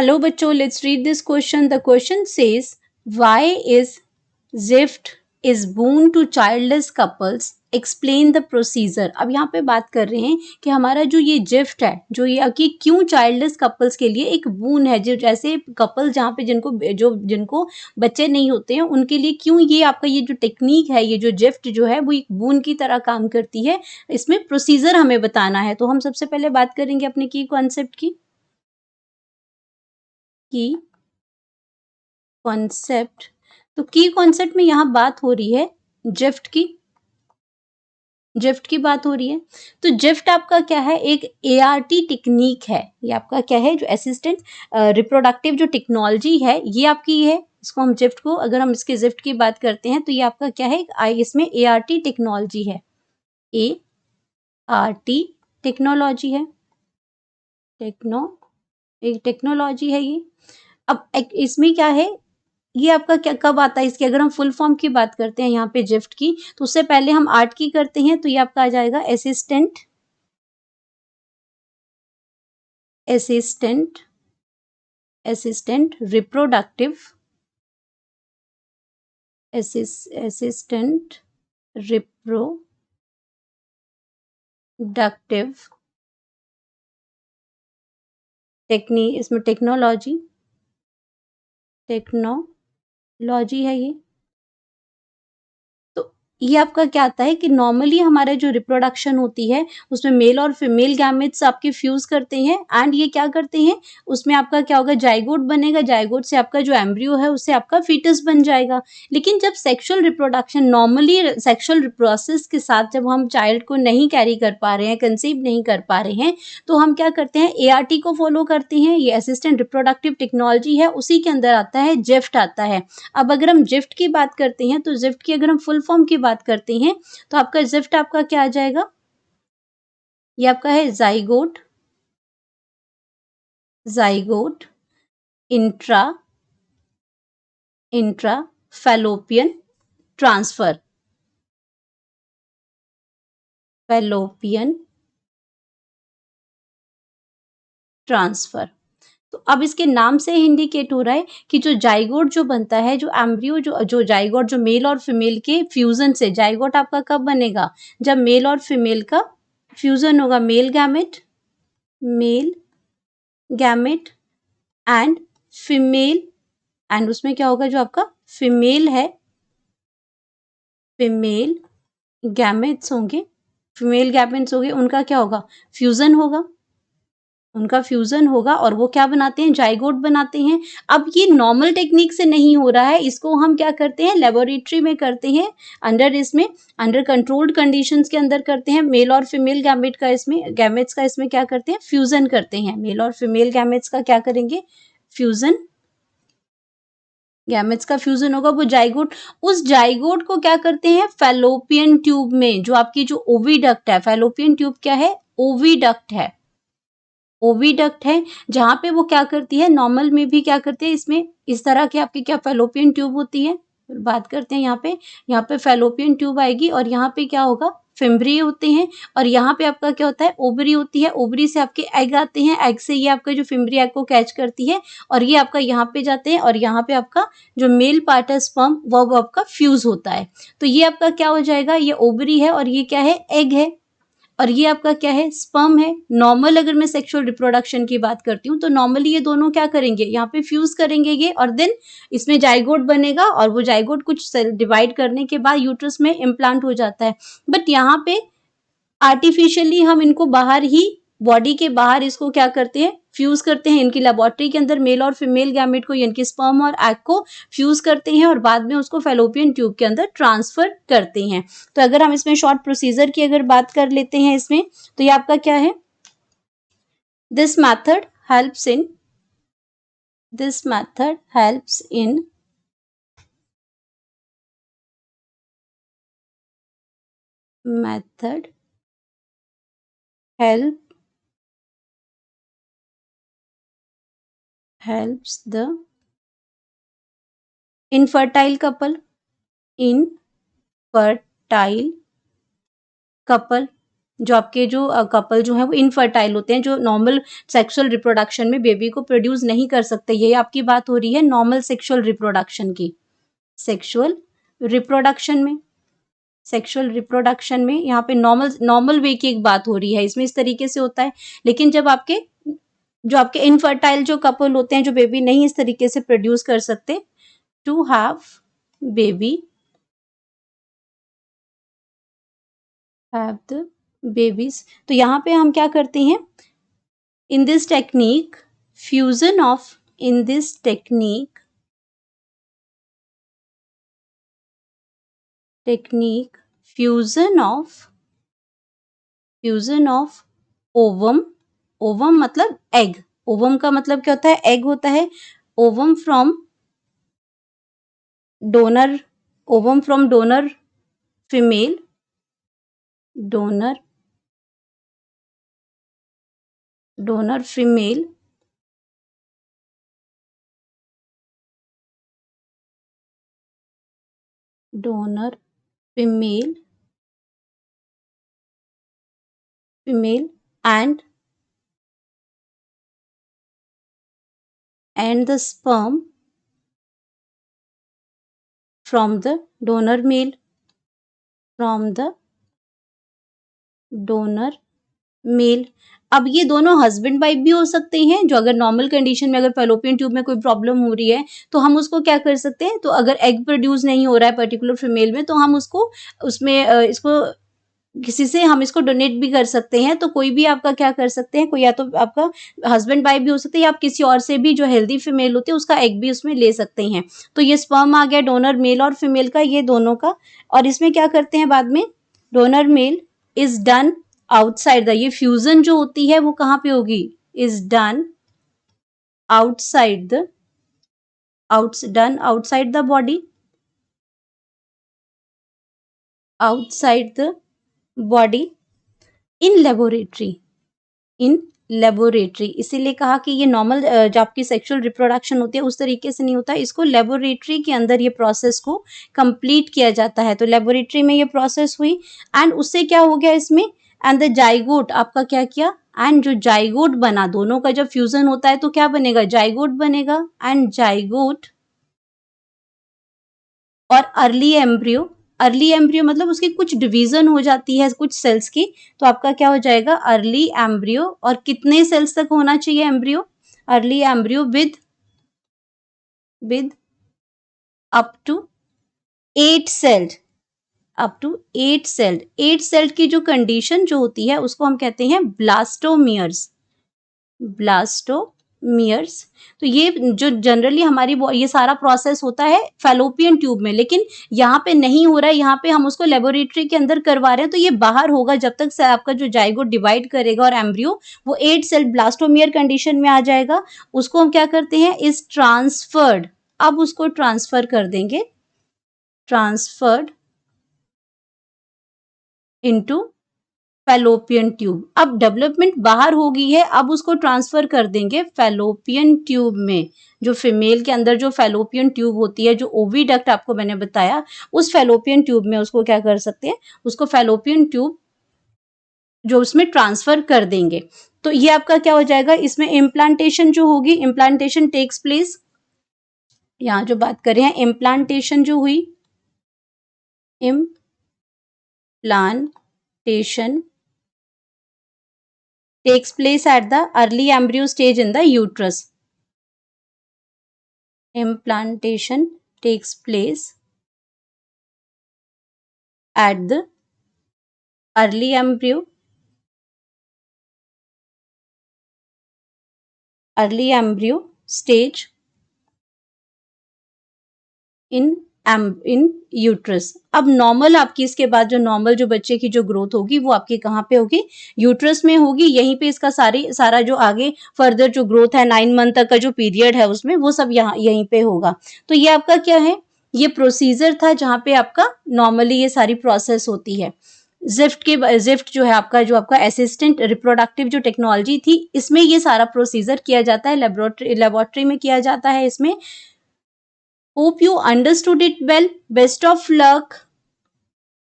Hello बच्चों, let's read this question. The question says, why is gift is boon to childless couples? Explain the procedure. अब यहाँ पे बात कर रहे हैं कि हमारा जो ये गिफ्ट है, जो ये कि क्यों चाइल्डलेस कपल्स के लिए एक बून है, जो जैसे कपल जहाँ पे जिनको बच्चे नहीं होते हैं उनके लिए क्यों ये आपका ये जो टेक्निक है, ये जो गिफ्ट जो है वो एक बून की तरह काम करती है, इसमें प्रोसीजर हमें बताना है। तो हम सबसे पहले बात करेंगे अपने की कॉन्सेप्ट की कॉन्सेप्ट। तो की कॉन्सेप्ट में यहाँ बात हो रही है गिफ्ट की, गिफ्ट की बात हो रही है। तो गिफ्ट आपका क्या है, एक एआरटी टेक्निक है। ये आपका क्या है, जो असिस्टेंट रिप्रोडक्टिव जो टेक्नोलॉजी है ये आपकी है। इसको हम गिफ्ट को, अगर हम इसके गिफ्ट की बात करते हैं तो ये आपका क्या है, इसमें एआरटी टेक्नोलॉजी है, एआरटी टेक्नोलॉजी है, एक टेक्नोलॉजी है ये। अब इसमें क्या है, ये आपका क्या कब आता है, इसकी अगर हम फुल फॉर्म की बात करते हैं यहाँ पे गिफ्ट की, तो उससे पहले हम आर्ट की करते हैं। तो ये आपका आ जाएगा assistant, assistant, assistant reproductive, assistant reproductive इसमें टेक्नोलॉजी है ये। तो ये आपका क्या आता है कि नॉर्मली हमारे जो रिप्रोडक्शन होती है उसमें मेल और फीमेल गैमेट्स आपके फ्यूज करते हैं, एंड ये क्या करते हैं, उसमें आपका क्या होगा, जाइगोट बनेगा, जाइगोट से आपका जो एम्ब्रियो है उससे आपका फीटस बन जाएगा। लेकिन जब sexual reproduction normally sexual process के साथ जब हम चाइल्ड को नहीं कैरी कर पा रहे हैं, कंसीव नहीं कर पा रहे हैं, तो हम क्या करते हैं, एआरटी को फॉलो करते हैं। ये असिस्टेंट रिप्रोडक्टिव टेक्नोलॉजी है, उसी के अंदर आता है गिफ्ट आता है। अब अगर हम गिफ्ट की बात करते हैं तो गिफ्ट की अगर हम फुल फॉर्म की बात करते हैं तो आपका गिफ्ट आपका क्या आ जाएगा, ये आपका है zygote, zygote intra intra fallopian transfer, fallopian transfer. तो अब इसके नाम से इंडिकेट हो रहा है कि जो जाइगोट जो बनता है, जो एम्ब्रियो जो जाइगोट जो मेल और फीमेल के फ्यूजन से, जाइगोट आपका कब बनेगा, जब मेल और फीमेल का फ्यूजन होगा, male gamete and female, and उसमें क्या होगा, जो आपका फीमेल है, फीमेल गैमेट्स होंगे, उनका क्या होगा, फ्यूजन होगा, उनका फ्यूजन होगा और वो क्या बनाते हैं, जाइगोट बनाते हैं। अब ये नॉर्मल टेक्निक से नहीं हो रहा है, इसको हम क्या करते हैं, लेबोरेटरी में करते हैं, अंडर कंट्रोल्ड कंडीशंस के अंदर करते हैं। मेल और फीमेल गैमेट्स का इसमें क्या करते हैं, फ्यूजन करते हैं। मेल और फीमेल गैमेट्स का क्या करेंगे, फ्यूजन, गैमेट्स का फ्यूजन होगा, वो जाइगोट, उस जाइगोट को क्या करते हैं, फैलोपियन ट्यूब में, जो आपकी जो ओविडक्ट है, फैलोपियन ट्यूब क्या है, ओविडक्ट है, ओविडक्ट है, जहां पे वो क्या करती है, नॉर्मल में भी क्या करते हैं, इसमें इस तरह की आपकी क्या फैलोपियन ट्यूब होती है, बात करते हैं यहाँ पे फैलोपियन ट्यूब आएगी और यहाँ पे क्या होगा, फिम्ब्री होते हैं, और यहाँ पे आपका क्या होता है, ओवरी होती है, ओवरी से आपके एग आते हैं, एग से ये आपका जो फिम्ब्री एग को कैच करती है और ये आपका यहाँ पे जाते हैं और यहाँ पे आपका जो मेल पार्ट है स्पर्म वो आपका फ्यूज होता है। तो ये आपका क्या हो जाएगा, ये ओवरी है और ये क्या है, एग है, और ये आपका क्या है, स्पर्म है। नॉर्मल अगर मैं सेक्सुअल रिप्रोडक्शन की बात करती हूँ तो नॉर्मली ये दोनों क्या करेंगे, यहाँ पे फ्यूज करेंगे ये, और देन इसमें जाइगोट बनेगा और वो जाइगोट कुछ सेल डिवाइड करने के बाद यूट्रस में इम्प्लांट हो जाता है। बट यहाँ पे आर्टिफिशियली हम इनको बाहर ही, बॉडी के बाहर इसको क्या करते हैं, फ्यूज करते हैं। इनकी लेबोरेटरी के अंदर मेल और फीमेल गैमेट को, इनके स्पर्म और एग को फ्यूज करते हैं और बाद में उसको फैलोपियन ट्यूब के अंदर ट्रांसफर करते हैं। तो अगर हम इसमें शॉर्ट प्रोसीजर की अगर बात कर लेते हैं इसमें, तो ये आपका क्या है, this method helps in method helps the infertile couple जो आपके जो कपल जो है वो इनफर्टाइल होते हैं, जो नॉर्मल सेक्सुअल रिप्रोडक्शन में बेबी को प्रोड्यूस नहीं कर सकते। ये आपकी बात हो रही है नॉर्मल सेक्सुअल रिप्रोडक्शन की। सेक्सुअल रिप्रोडक्शन में, सेक्सुअल रिप्रोडक्शन में यहाँ पे नॉर्मल वे की एक बात हो रही है, इसमें इस तरीके से होता है। लेकिन जब आपके इनफर्टाइल जो कपल होते हैं, जो बेबी नहीं इस तरीके से प्रोड्यूस कर सकते, to have baby, have the babies, तो यहाँ पे हम क्या करते हैं, in this technique fusion of, in this technique fusion of ovum, ovum मतलब एग, ओवम का मतलब क्या होता है, एग होता है। Ovum from donor, ovum from donor female, donor female donor female and the sperm from the donor male, अब ये दोनों हस्बैंड वाइफ भी हो सकते हैं, जो अगर नॉर्मल कंडीशन में अगर फैलोपियन ट्यूब में कोई प्रॉब्लम हो रही है तो हम उसको क्या कर सकते हैं, तो अगर एग प्रोड्यूस नहीं हो रहा है पर्टिकुलर फीमेल में, तो हम उसको उसमें इसको किसी से हम इसको डोनेट भी कर सकते हैं। तो कोई भी आपका क्या कर सकते हैं, कोई या तो आपका हस्बैंड वाइफ भी हो सकते हैं, या आप किसी और से भी जो हेल्दी फीमेल होती है उसका एग भी उसमें ले सकते हैं। तो ये स्पर्म आ गया डोनर मेल और फीमेल का, ये दोनों का। और इसमें क्या करते हैं बाद में, donor male is done outside the, ये फ्यूजन जो होती है वो कहाँ पे होगी, is done outside the, outside the body, outside the body in laboratory, इसीलिए कहा कि ये नॉर्मल जो आपकी सेक्सुअल रिप्रोडक्शन होती है उस तरीके से नहीं होता, इसको लेबोरेटरी के अंदर ये प्रोसेस को कंप्लीट किया जाता है। तो लेबोरेटरी में ये प्रोसेस हुई एंड उससे क्या हो गया इसमें, एंड द जाइगोट आपका क्या किया, एंड जो जाइगोट बना, दोनों का जब फ्यूजन होता है तो क्या बनेगा, जाइगोट बनेगा, एंड जाइगोट और अर्ली एम्ब्रियो मतलब उसकी कुछ डिवीजन हो जाती है कुछ सेल्स की, तो आपका क्या हो जाएगा अर्ली एम्ब्रियो। और कितने सेल्स तक होना चाहिए embryo, early embryo with up to 8 celled, up to 8 celled, 8 celled की जो कंडीशन जो होती है उसको हम कहते हैं ब्लास्टोमियर्स, तो ये जो जनरली हमारी ये सारा प्रोसेस होता है फैलोपियन ट्यूब में, लेकिन यहाँ पे नहीं हो रहा है, यहाँ पे हम उसको लेबोरेटरी के अंदर करवा रहे हैं। तो ये बाहर होगा जब तक से आपका जो जाइगोट डिवाइड करेगा और एम्ब्रियो वो 8 सेल ब्लास्टोमियर कंडीशन में आ जाएगा, उसको हम क्या करते हैं, इज ट्रांसफर्ड, अब उसको ट्रांसफर कर देंगे, ट्रांसफर्ड इनटू फैलोपियन ट्यूब। अब डेवलपमेंट बाहर हो गई है, अब उसको ट्रांसफर कर देंगे फैलोपियन ट्यूब में। जो फीमेल के अंदर जो फैलोपियन ट्यूब होती है, जो ओविडक्ट आपको मैंने बताया, उस फैलोपियन ट्यूब में उसको क्या कर सकते हैं, उसको फैलोपियन ट्यूब जो उसमें ट्रांसफर कर देंगे। तो ये आपका क्या हो जाएगा, इसमें इम्प्लांटेशन जो होगी, इम्प्लांटेशन टेक्स प्लेस, यहाँ जो बात कर रहे हैं इम्प्लांटेशन जो हुई, implantation takes place at the early embryo stage in the uterus. Implantation takes place at the early embryo stage in uterus. अब नॉर्मल आपकी इसके बाद जो नॉर्मल जो बच्चे की जो ग्रोथ होगी वो आपकी कहाँ पे होगी, यूट्रस में होगी। यहीं पे इसका सारा जो आगे फर्दर जो ग्रोथ है 9 मंथ तक का जो पीरियड है उसमें वो सब यहीं पे होगा। तो ये आपका क्या है, ये प्रोसीजर था जहाँ पे आपका नॉर्मली ये सारी प्रोसेस होती है। जिफ्ट जो है आपका, जो आपका असिस्टेंट रिप्रोडक्टिव जो टेक्नोलॉजी थी, इसमें ये सारा प्रोसीजर किया जाता है, लेबोरेटरी में किया जाता है इसमें। Hope you understood it well. Best of luck.